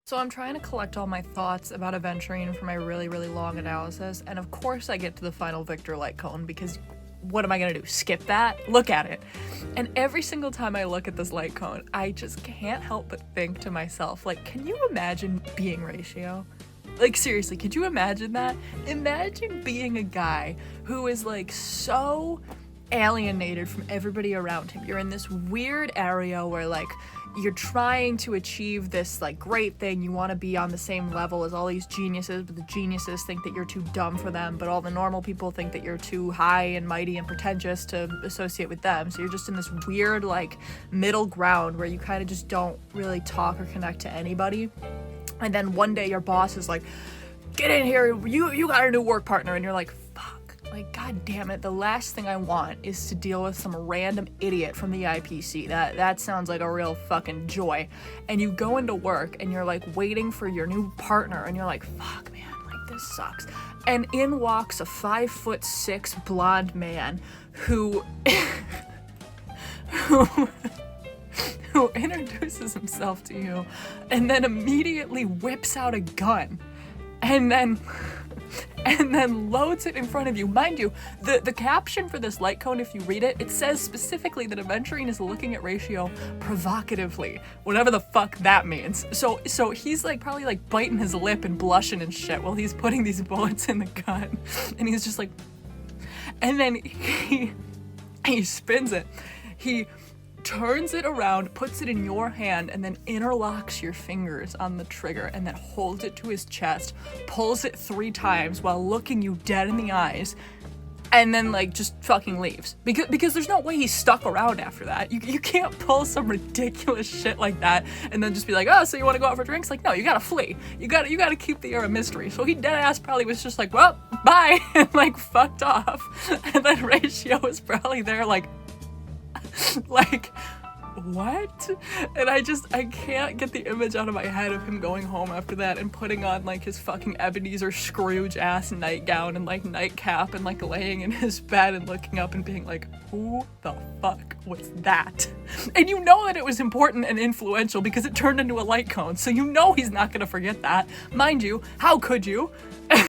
So I'm trying to collect all my thoughts about aventurine for my really, really long analysis, and of course I get to the final Victor light cone because what am I gonna do? Skip that? Look at it. And every single time I look at this light cone, I just can't help but think to myself, like, can you imagine being Ratio? Like, seriously, could you imagine that? Imagine being a guy who is like so alienated from everybody around him. You're in this weird area where like you're trying to achieve this like great thing. You want to be on the same level as all these geniuses, but the geniuses think that you're too dumb for them, but all the normal people think that you're too high and mighty and pretentious to associate with them. So you're just in this weird like middle ground where you kind of just don't really talk or connect to anybody. And then one day your boss is like, get in here, you got a new work partner, and you're like, like, god damn it, the last thing I want is to deal with some random idiot from the IPC. That sounds like a real fucking joy. And you go into work and you're like waiting for your new partner and you're like, fuck man, like this sucks. And in walks a 5'6" blonde man who who introduces himself to you and then immediately whips out a gun and then loads it in front of you. Mind you, the caption for this light cone, if you read it, it says specifically that aventurine is looking at Ratio provocatively, whatever the fuck that means. So he's like probably like biting his lip and blushing and shit while he's putting these bullets in the gun, and he's just like, and then he spins it, he turns it around, puts it in your hand, and then interlocks your fingers on the trigger and then holds it to his chest, pulls it 3 times while looking you dead in the eyes, and then like just fucking leaves. Because there's no way he's stuck around after that. You can't pull some ridiculous shit like that and then just be like, oh, so you want to go out for drinks? Like, no, you gotta flee. You gotta keep the air a mystery. So he deadass probably was just like, well, bye, and like fucked off. And then Ratio was probably there like what? And I can't get the image out of my head of him going home after that and putting on like his fucking Ebenezer Scrooge ass nightgown and like nightcap and like laying in his bed and looking up and being like, who the fuck was that? And you know that it was important and influential because it turned into a light cone, so you know he's not gonna forget that. Mind you, how could you?